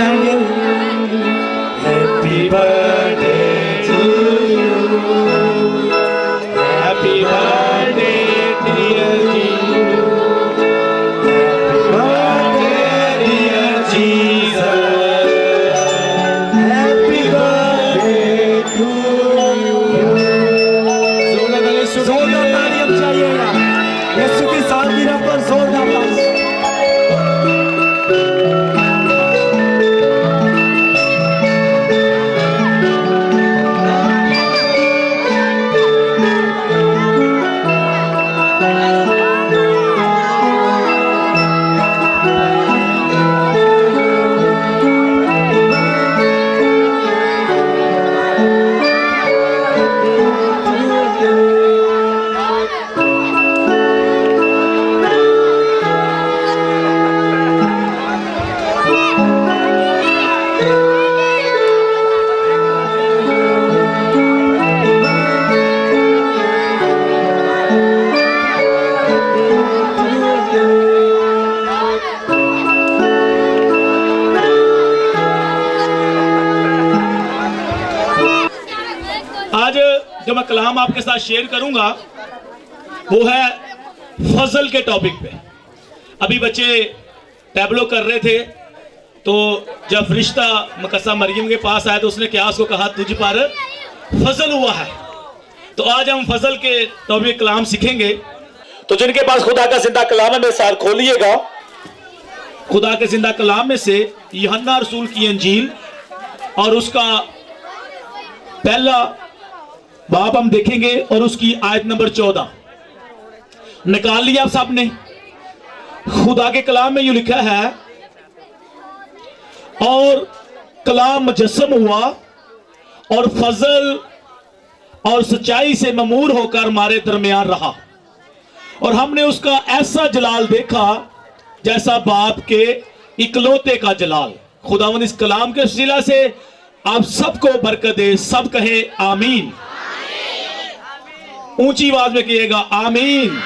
सुनाएंगे। Happy birthday to you, happy birthday dear you, happy birthday dear Jesus, happy birthday to you. जोरदार तालियां चाहिएगा यीशु की सालगिरह पर, जोरदार तालियां। आज जो मैं कलाम आपके साथ शेयर करूंगा वो है फजल के टॉपिक पे। अभी बच्चे टैबलो कर रहे थे तो जब फरिश्ता मकस्सा मरियम के पास आया तो उसने क्यास को कहा तुझ पर फजल हुआ है। तो आज हम फजल के टॉपिक कलाम सीखेंगे। तो जिनके पास खुदा का जिंदा कलाम है मेरे साथ खोलिएगा खुदा के जिंदा कलाम में से यूहन्ना रसूल की इंजील और उसका पहला बाब हम देखेंगे और उसकी आयत नंबर 14 निकाल लिया आप सबने। खुदा के कलाम में यूं लिखा है, और कलाम मुजस्सम हुआ और फजल और सच्चाई से ममूर होकर हमारे दरमियान रहा, और हमने उसका ऐसा जलाल देखा जैसा बाप के इकलौते का जलाल। खुदावंद इस कलाम के वसीला से आप सबको बरकत दे। सब कहे आमीन। ऊंची आवाज में कहिएगा आमीन।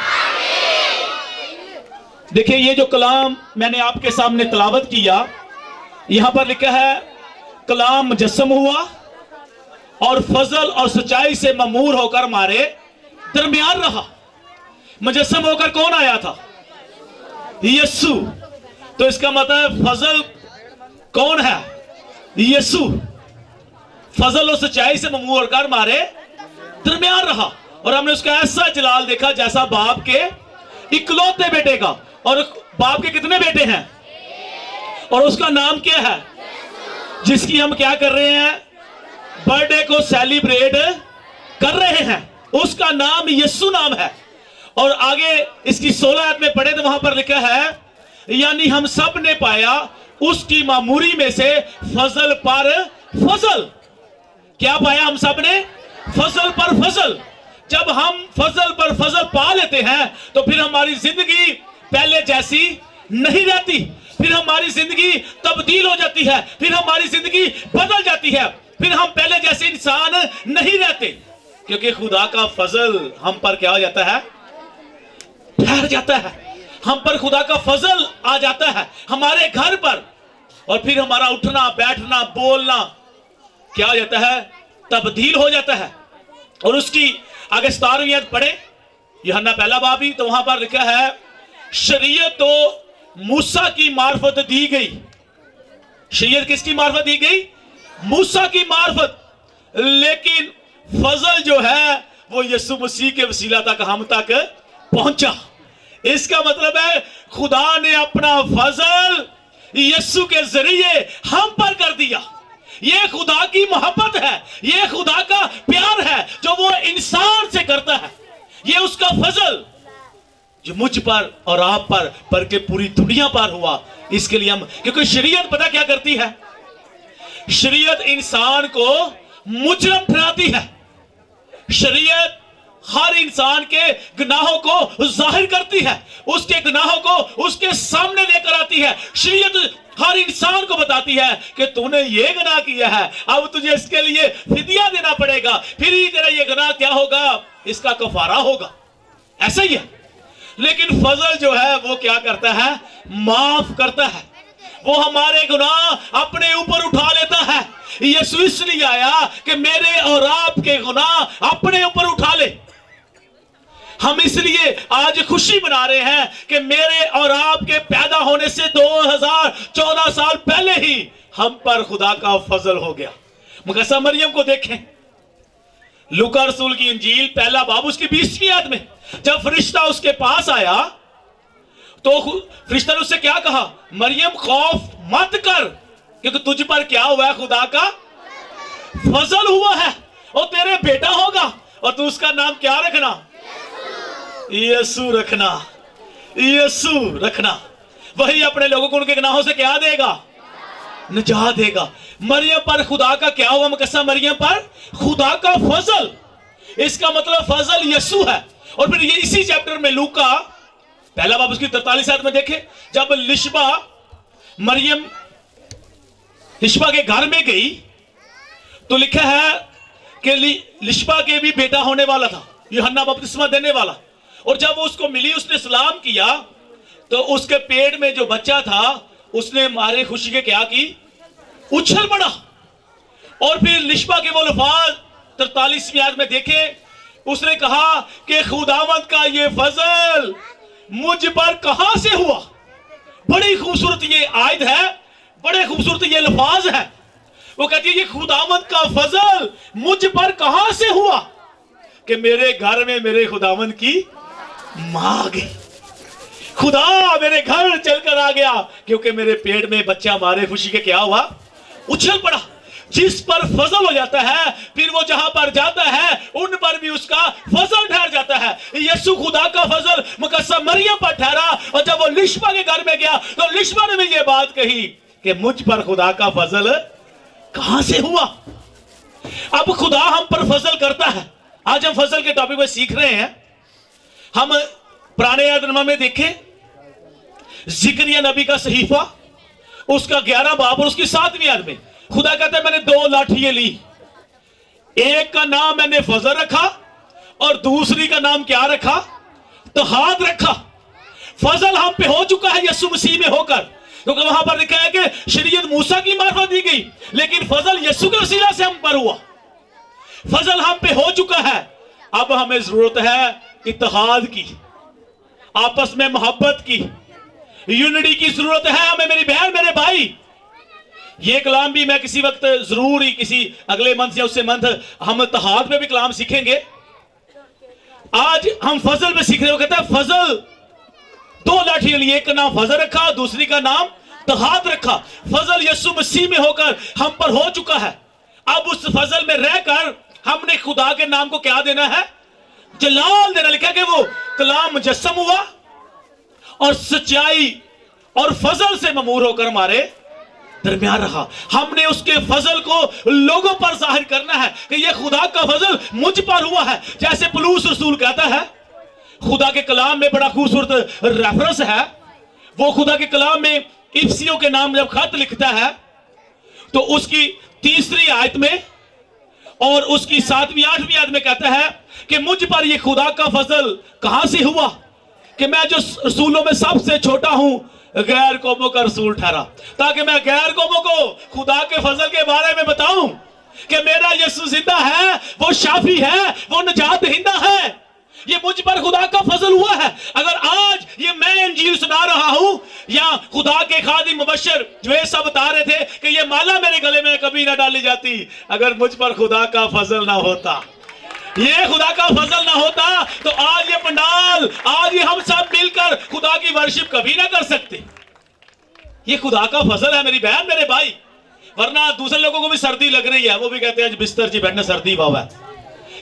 देखिए ये जो कलाम मैंने आपके सामने तलावत किया, यहां पर लिखा है कलाम मुजस्सम हुआ और फजल और सच्चाई से ममूर होकर हमारे दरमियान रहा। मुजस्सम होकर कौन आया था? यीशु। तो इसका मतलब फजल कौन है? यीशु। फजल और सच्चाई से ममूर होकर हमारे दरमियान रहा, और हमने उसका ऐसा जलाल देखा जैसा बाप के इकलौते बेटे का। और बाप के कितने बेटे हैं? और उसका नाम क्या है जिसकी हम क्या कर रहे हैं? बर्थडे को सेलिब्रेट कर रहे हैं। उसका नाम यीशु नाम है। और आगे इसकी 16 आयत में पढ़े तो वहां पर लिखा है, यानी हम सब ने पाया उसकी मामूरी में से फजल पर फजल। क्या पाया हम सब ने? फजल पर फजल। जब हम फजल पर फजल पा लेते हैं तो फिर हमारी जिंदगी पहले जैसी नहीं रहती, फिर हमारी जिंदगी तब्दील हो जाती है, फिर हमारी जिंदगी बदल जाती है, फिर हम पहले जैसे इंसान नहीं रहते, क्योंकि खुदा का फजल हम पर क्या हो जाता है? ठहर जाता है। हम पर खुदा का फजल आ जाता है हमारे घर पर, और फिर हमारा उठना बैठना बोलना क्या हो जाता है? तब्दील हो जाता है। और उसकी आगे 17वीं आयत पढ़े, यूहन्ना पहला बाब ही, तो वहां पर लिखा है, शरीयत तो मूसा की मार्फत दी गई। शरीयत किसकी मार्फत दी गई? मूसा की मार्फत। लेकिन फजल जो है वो यीशु मसीह के वसीला तक हम तक पहुंचा। इसका मतलब है खुदा ने अपना फजल यीशु के जरिए हम पर कर दिया। ये खुदा की मोहब्बत है, ये खुदा का प्यार है जो वो इंसान से करता है। ये उसका फजल जो मुझ पर और आप पर बल्कि पूरी दुनिया पर हुआ। इसके लिए हम, क्योंकि शरीयत पता क्या करती है? शरीयत इंसान को मुजरम ठहराती है। शरीयत हर इंसान के गुनाहों को जाहिर करती है, उसके गुनाहों को उसके सामने लेकर आती है। शरीयत हर इंसान को बताती है कि तूने ये गुनाह किया है, अब तुझे इसके लिए फिदिया देना पड़ेगा, फिर ही तेरा ये गुनाह क्या होगा? इसका कफारा होगा। ऐसा ही है। लेकिन फजल जो है वो क्या करता है? माफ करता है। وہ ہمارے گناہ اپنے اوپر اٹھا لیتا ہے. یسوع اس لیے آیا کہ میرے اور آپ کے گناہ اپنے اوپر اٹھا لے. ہم اس لیے آج خوشی منا رہے ہیں کہ میرے اور آپ کے پیدا ہونے سے 2014 سال پہلے ہی ہم پر خدا کا فضل ہو گیا. مقدسہ مریم کو دیکھیں، لوکا رسول کی انجیل پہلا باب اس کی 20ویں آیت میں جب فرشتہ اس کے پاس آیا تو فرشتہ نے اس سے کیا کہا؟ مریم خوف مت کر، کیونکہ تجھ پر کیا ہوا ہے؟ خدا کا فضل ہوا ہے اور تیرے بیٹا ہوگا اور تو اس کا نام کیا رکھنا؟ یسوع رکھنا. یسوع رکھنا. وہی اپنے لوگوں کو ان کے گناہوں سے کیا دے گا؟ نجات دے گا. مریم پر خدا کا کیا ہوا؟ مقدسہ مریم پر خدا کا فضل. اس کا مطلب فضل یسوع ہے. اور پھر یہ اسی چیپٹر میں لوکا پہلا باب اس کی 43 آیت میں دیکھیں، جب لشبا مریم لشبا کے گھر میں گئی تو لکھا ہے کہ لشبا کے بھی بیٹا ہونے والا تھا، یوحنا بپتسمہ دینے والا. اور جب وہ اس کو ملی، اس نے سلام کیا تو اس کے پیٹ میں جو بچہ تھا اس نے مارے خوشی کے کیا کی؟ اچھل پڑا. اور پھر لشبا کے وہ لفظ 43ویں آیت میں دیکھیں، اس نے کہا کہ خداوند کا یہ فضل مجھ پر کہاں سے ہوا. بڑی خوبصورت یہ آیت ہے، بڑے خوبصورت یہ لفظ ہے. وہ کہتی ہے یہ خداوند کا فضل مجھ پر کہاں سے ہوا کہ میرے گھر میں میرے خداوند کی ماں آ گئی. خدا میرے گھر چل کر آ گیا کیونکہ میرے پیٹ میں بچہ مارے خوشی کے کیا ہوا؟ اچھل پڑا. جس پر فضل ہو جاتا ہے پھر وہ جہاں پر جاتا ہے ان پر بھی اس کا فضل ٹھہر جاتا ہے. یسوع خدا کا فضل مقدسہ مریم پر ٹھہرا اور جب وہ لشبا کے گھر میں گیا تو لشبا نے بھی یہ بات کہی کہ مجھ پر خدا کا فضل کہاں سے ہوا. اب خدا ہم پر فضل کرتا ہے. آج ہم فضل کے ٹاپک میں سیکھ رہے ہیں. ہم پرانے عہد نامہ میں دیکھیں زکریا نبی کا صحیفہ اس کا 11 باب اور اس کی 7ویں آیت میں خدا کہتا ہے میں نے 2 لاٹھیاں لی، ایک کا نام میں نے فضل رکھا اور دوسری کا نام کیا رکھا؟ تہاد رکھا. فضل ہم پہ ہو چکا ہے یسوع مسیح میں ہو کر، کیونکہ وہاں پر لکھا ہے کہ شریعت موسیٰ کی معرفت دی گئی لیکن فضل یسوع کے وسیلہ سے ہم پر ہوا. فضل ہم پہ ہو چکا ہے. اب ہمیں ضرورت ہے اتحاد کی، آپس میں محبت کی، یونٹی کی ضرورت ہے ہمیں. میری بہن میرے بھائی، یہ کلام بھی میں کسی وقت ضرور ہی کسی اگلے منتھ یا اس سے منتھ ہم اتحاد میں بھی کلام سیکھیں گے. آج ہم فضل میں سیکھ رہے ہو. کہتا ہے فضل 2 لاٹھیاں لی، ایک کا نام فضل رکھا دوسری کا نام اتحاد رکھا. فضل یسوع مسیح میں ہو کر ہم پر ہو چکا ہے. اب اس فضل میں رہ کر ہم نے خدا کے نام کو کیا دینا ہے؟ جلال دینا. لکھا کہ وہ کلام مجسم ہوا اور سچائی اور فضل سے ممور ہو کر ہمارے درمیان رہا. ہم نے اس کے فضل کو لوگوں پر ظاہر کرنا ہے کہ یہ خدا کا فضل مجھ پر ہوا ہے. جیسے پولس رسول کہتا ہے، خدا کے کلام میں بڑا خوبصورت ریفرنس ہے. وہ خدا کے کلام میں افسیوں کے نام جب خط لکھتا ہے تو اس کی 3 آیت میں اور اس کی 7ویں 8ویں آیت میں کہتا ہے کہ مجھ پر یہ خدا کا فضل کہاں سے ہوا کہ میں جو رسولوں میں سب سے چھوٹا ہوں غیر قوموں کا رسول ٹھہرا، تاکہ میں غیر قوموں کو خدا کے فضل کے بارے میں بتاؤں کہ میرا یسوع زندہ ہے، وہ شافی ہے، وہ نجات دہندہ ہے. یہ مجھ پر خدا کا فضل ہوا ہے. اگر آج یہ میں انجیل سنا رہا ہوں یا خدا کے خادم مبشر جو یہ سب بتا رہے تھے کہ یہ مالا میرے گلے میں کبھی نہ ڈالی جاتی، اگر مجھ پر خدا کا فضل نہ ہوتا، یہ خدا کا فضل نہ ہوتا تو آج یہ پنڈال، آج یہ ہم سب مل کر خدا کی ورشپ کبھی نہ کر سکتے. یہ خدا کا فضل ہے میری بہن میرے بھائی. ورنہ دوسرے لوگوں کو بھی سردی لگ رہی ہے، وہ بھی کہتے ہیں آج بستر جی بیٹھنا سردی بابا ہے.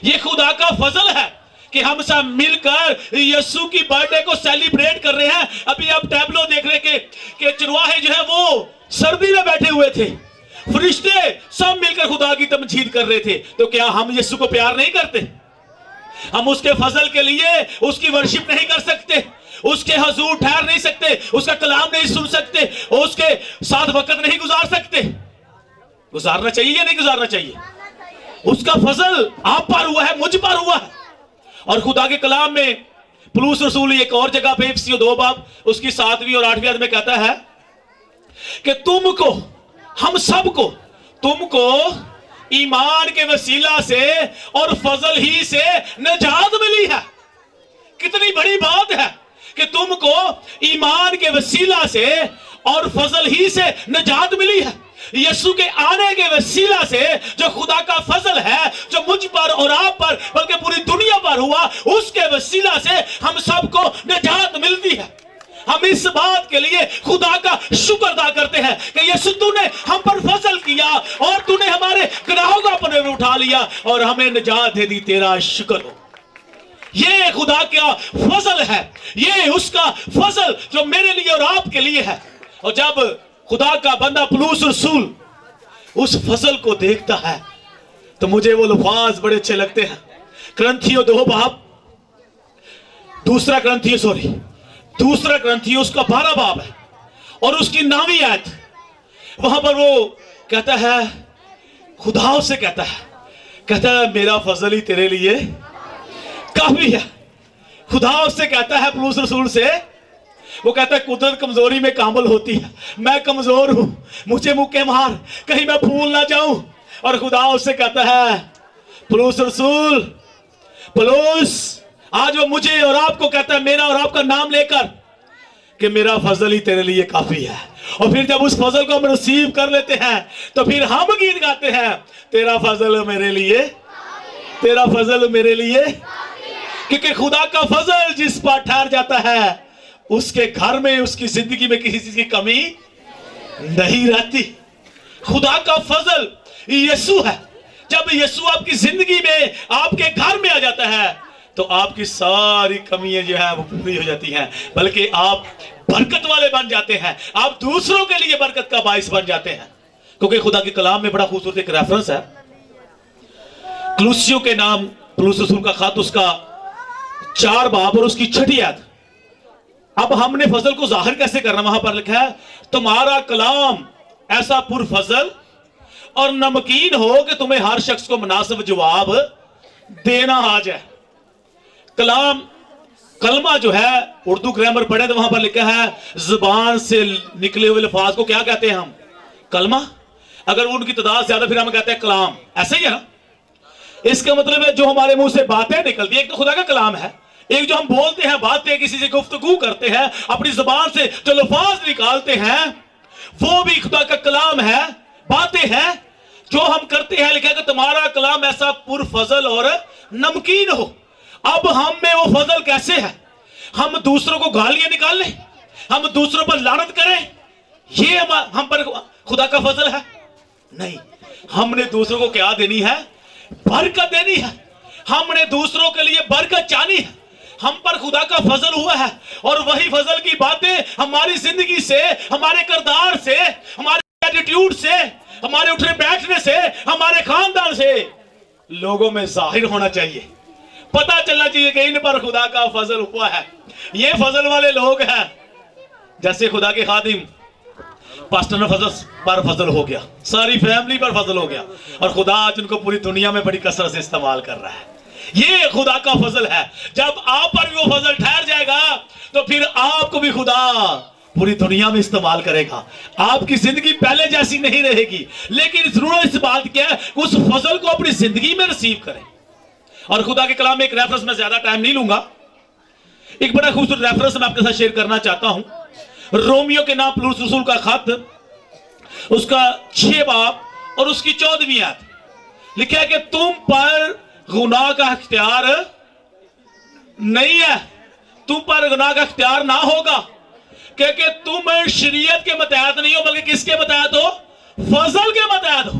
یہ خدا کا فضل ہے کہ ہم سب مل کر یسوع کی برتھ ڈے کو سیلیبریٹ کر رہے ہیں. ابھی آپ ٹیبلو دیکھ رہے کہ چرواہے جو ہے وہ سردی میں بیٹھے ہوئے تھے، فرشتے سب مل کر خدا کی تمجید کر رہے تھے. تو کیا ہم یسوع کو پیار نہیں کرتے؟ ہم اس کے فضل کے لیے اس کی ورشپ نہیں کر سکتے، اس کے حضور ٹھہر نہیں سکتے، اس کا کلام نہیں سن سکتے، اس کے ساتھ وقت نہیں گزار سکتے؟ گزارنا چاہیے یا نہیں گزارنا چاہیے؟ اس کا فضل آپ پر ہوا ہے، مجھ پر ہوا ہے. اور خدا کے کلام میں پولس رسول ایک اور جگہ پہ افسیوں 2 باب اس کی 7ویں اور 8ویں آیت میں کہتا ہے कि तुमको, हम सबको, तुमको ईमान के वसीला से और फजल ही से निजात मिली है। कितनी बड़ी बात है कि तुमको ईमान के वसीला से और फजल ही से निजात मिली है। यीशु के आने के वसीला से जो खुदा का फजल है, जो मुझ पर और आप पर बल्कि पूरी दुनिया पर हुआ, उसके वसीला से हम सबको निजात मिलती है। हम इस बात के लिए खुदा का शुक्र अदा करते हैं कि यीशु तूने हम पर फजल किया और तूने हमारे गुनाहों को अपने में उठा लिया और हमें निजात दे दी। तेरा शुक्र हो। ये खुदा का फजल है, ये उसका फजल जो मेरे लिए और आपके लिए है। और जब खुदा का बंदा पौलुस रसूल उस फजल को देखता है तो मुझे वो लफ्ज़ बड़े अच्छे लगते हैं। करंथियों 2 बाब, दूसरा ग्रंथियों उसका 12 बाब है और उसकी 9वीं आयत, वहां पर वो कहता है, खुदा से कहता है मेरा फजल ही तेरे लिए काफी है। खुदा उससे कहता है पौलुस रसूल से, वो कहता है कुदरत कमजोरी में कामल होती है, मैं कमजोर हूं, मुझे मुक्के मार कहीं मैं भूल ना जाऊं। और खुदा उससे कहता है पौलुस रसूल, पौलुस, आज वो मुझे और आपको कहता है मेरा और आपका नाम लेकर कि मेरा फजल ही तेरे लिए काफी है। और फिर जब उस फजल को हम रिसीव कर लेते हैं तो फिर हम गीत गाते हैं, तेरा फजल मेरे लिए, तेरा फजल मेरे लिए। क्योंकि खुदा का फजल जिस पर ठहर जाता है उसके घर में, उसकी जिंदगी में किसी चीज की कमी नहीं रहती। खुदा का फजल यीशु है। जब यीशु आपकी जिंदगी में, आपके घर में आ जाता है तो आपकी सारी कमियां जो है वो पूरी हो जाती हैं, बल्कि आप बरकत वाले बन जाते हैं, आप दूसरों के लिए बरकत का बाइस बन जाते हैं। क्योंकि खुदा के कलाम में बड़ा खूबसूरत एक रेफरेंस है, कुलुस्सियों के नाम पौलुस रसूल का खत, उसका 4 बाब और उसकी 6ठी आयत। अब हमने फजल को जाहिर कैसे करना, वहां पर लिखा है, तुम्हारा कलाम ऐसा पुरफजल और नमकीन हो कि तुम्हें हर शख्स को मुनासिब जवाब देना आ जाए। कलाम, कलमा जो है, उर्दू ग्रामर पढ़े तो वहां पर लिखा है जुबान से निकले हुए अल्फाज को क्या कहते हैं हम? कलमा। अगर उनकी तादाद ज्यादा फिर हम कहते हैं कलाम। ऐसा ही है ना? इसका मतलब है जो हमारे मुंह से बातें निकलती है, एक तो खुदा का कलाम है, एक जो हम बोलते हैं, बातें किसी से गुफ्तगू करते हैं, अपनी जुबान से जो अल्फाज निकालते हैं वो भी खुदा का कलाम है, बातें हैं जो हम करते हैं। लिखा है कि तुम्हारा कलाम ऐसा पुरफजल और नमकीन हो। अब हम में वो फजल कैसे है? हम दूसरों को गालियां निकाल लें, हम दूसरों पर लानत करें, ये हम पर खुदा का फजल है? नहीं, हमने दूसरों को क्या देनी है? बरकत देनी है। हमने दूसरों के लिए बरकत चाहनी है। हम पर खुदा का फजल हुआ है और वही फजल की बातें हमारी जिंदगी से, हमारे किरदार से, हमारे एटीट्यूड से, हमारे उठने बैठने से, हमारे खानदान से लोगों में जाहिर होना चाहिए। पता चलना चाहिए कि इन पर खुदा का फजल हुआ है। ये फजल वाले लोग हैं। जैसे खुदा के खादिम पास्टर ने पर फजल हो गया, सारी फैमिली पर फजल हो गया, और खुदा आज उनको पूरी दुनिया में बड़ी कसरत से इस्तेमाल कर रहा है। ये खुदा का फजल है। जब आप पर भी वो फजल ठहर जाएगा तो फिर आपको भी खुदा पूरी दुनिया में इस्तेमाल करेगा। आपकी जिंदगी पहले जैसी नहीं रहेगी, लेकिन जरूरत इस बात की है उस फजल को अपनी जिंदगी में रिसीव करें। और खुदा के कलाम में एक रेफरेंस, में ज्यादा टाइम नहीं लूंगा, एक बड़ा खूबसूरत रेफरेंस मैं आपके साथ शेयर करना चाहता हूं। रोमियो के नाम पौलुस रसूल का खत, उसका 6 बाब और उसकी 14वीं आयत। लिखा है कि तुम पर गुनाह का इख्तियार नहीं है, तुम पर गुनाह का इख्तियार ना होगा, क्योंकि तुम शरीयत के मतहत नहीं हो, बल्कि किसके मतहत हो? फजल के मतहत हो।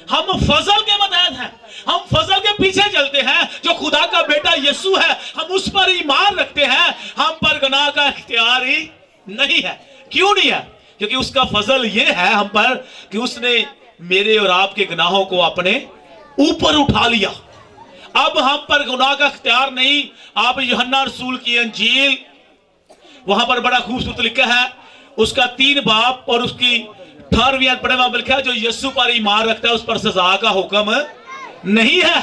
हम फजल के मतहत हैं, हम फजल के पीछे चलते हैं। जो खुदा का बेटा यीशु है, हम उस पर ईमान रखते हैं। हम पर गुनाह का इख्तियार ही नहीं है। क्यों नहीं है? क्योंकि उसका फजल ये है हम पर कि उसने मेरे और आपके गुनाहों को अपने ऊपर उठा लिया। अब हम पर गुनाह का इख्तियार नहीं। आप यूहन्ना रसूल की अंजील, वहां पर बड़ा खूबसूरत लिखा है, उसका 3 बाब और उसकी 18वीं आयत पढ़े, वहां पर लिखा है जो यीशु पर ईमान रखता है उस पर सजा का हुक्म नहीं है,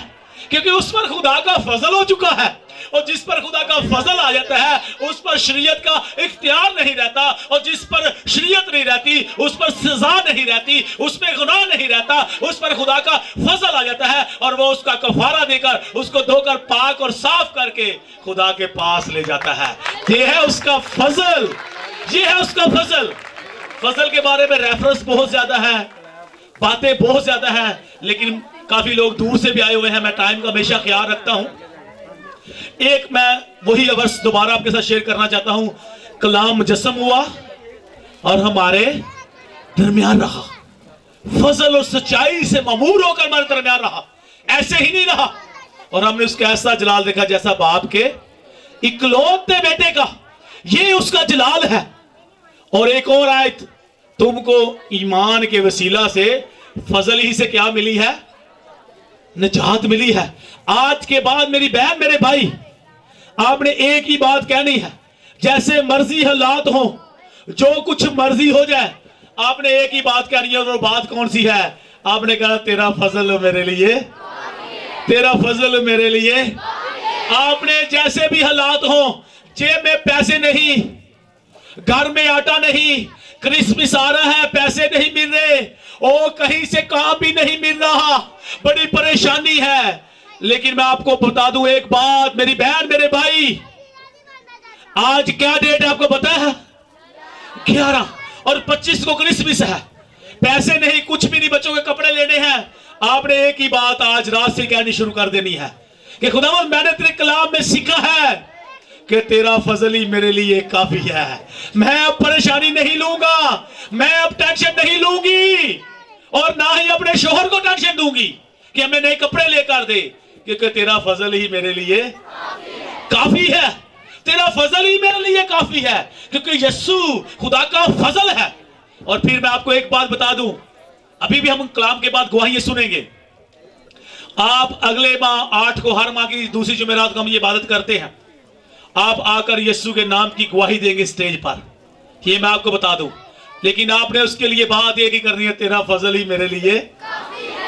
क्योंकि उस पर खुदा का फजल हो चुका है। اور جس پر خدا کا فضل آ جاتا ہے اس پر شریعت کا اختیار نہیں رہتا، اور جس پر شریعت نہیں رہتی اس پر سزا نہیں رہتی، اس میں گناہ نہیں رہتا، اس پر خدا کا فضل آ جاتا ہے اور وہ اس کا کفارہ دے کر اس کو دھو کر پاک اور صاف کر کے خدا کے پاس لے جاتا ہے۔ یہ ہے اس کا فضل، یہ ہے اس کا فضل۔ فضل کے بارے میں ریفرنس بہت زیادہ ہے، باتیں بہت زیادہ ہیں، لیکن کافی لوگ دور سے بھی آئے ہوئے ہیں، میں ٹائم کا ہمیشہ خیال رکھتا ہوں۔ ایک میں وہی ورس دوبارہ آپ کے ساتھ شیئر کرنا چاہتا ہوں۔ کلام مجسم ہوا اور ہمارے درمیان رہا، فضل اور سچائی سے مامور ہو کر ہمارے درمیان رہا، ایسے ہی نہیں رہا، اور ہم نے اس کا ایسا جلال دیکھا جیسا باپ کے اکلوتے بیٹے کا، یہ اس کا جلال ہے۔ اور ایک اور آیت، تم کو ایمان کے وسیلہ سے فضل ہی سے کیا ملی ہے؟ نجات ملی ہے۔ آج کے بعد میری بہن میرے بھائی، آپ نے ایک ہی بات کہنی ہے، جیسے مرضی حالات ہوں، جو کچھ مرضی ہو جائے، آپ نے ایک ہی بات کہنی ہے، اور وہ بات کون سی ہے؟ آپ نے کہا تیرا فضل میرے لیے، تیرا فضل میرے لیے۔ آپ نے جیسے بھی حالات ہوں، جیب میں پیسے نہیں، گھر میں آٹا نہیں، کرسمس آ رہا ہے پیسے نہیں مل رہے، او کہیں سے کام بھی نہیں مل رہا، بڑی پریشانی ہے، لیکن میں آپ کو بتا دوں ایک بات میری بہن میرے بھائی، آج کیا ڈیٹ ہے آپ کو پتا ہے؟ 11 اور 25 کو کرسمس ہے، پیسے نہیں، کچھ بھی نہیں، بچوں کے کپڑے لینے ہیں۔ آپ نے ایک ہی بات آج رات سے کہنی شروع کر دینی ہے کہ خداوند میں نے تیرے کلام میں سیکھا ہے کہ تیرا فضل ہی میرے لیے کافی ہے، میں اب پریشانی نہیں لوں گا، میں اب ٹینشن نہیں لوں گی، اور نہ ہی اپنے شوہر کو ٹینشن دوں گی کہ ہمیں نئے کپڑے لے کر دے، کیونکہ تیرا فضل ہی میرے لیے کافی ہے، تیرا فضل ہی میرے لیے کافی ہے، کیونکہ یسوع خدا کا فضل ہے۔ اور پھر میں آپ کو ایک بات بتا دوں، ابھی بھی ہم کلام کے بعد گواہی سنیں گے۔ آپ اگلے ماہ 8 کو، ہر ماہ کی دوسری جمعرات کو ہم یہ عبادت کرتے ہیں، آپ آ کر یسوع کے نام کی گواہی دیں گے اسٹیج پر، یہ میں آپ کو بتا دوں، لیکن آپ نے اس کے لیے بات ایک ہی کرنی ہے، تیرا فضل ہی میرے لیے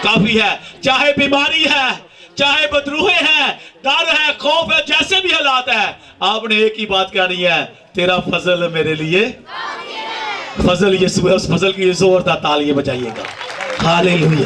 کافی ہے۔ چاہے بیماری ہے، چاہے بدروہے ہیں، ڈر ہے، خوف ہے، جیسے بھی حالات ہے، آپ نے ایک ہی بات کہنی ہے، تیرا فضل میرے لیے فضل یسوع ہے۔ اس فضل کی زوردار تالیاں بجائیے گا، ہاللیلویہ۔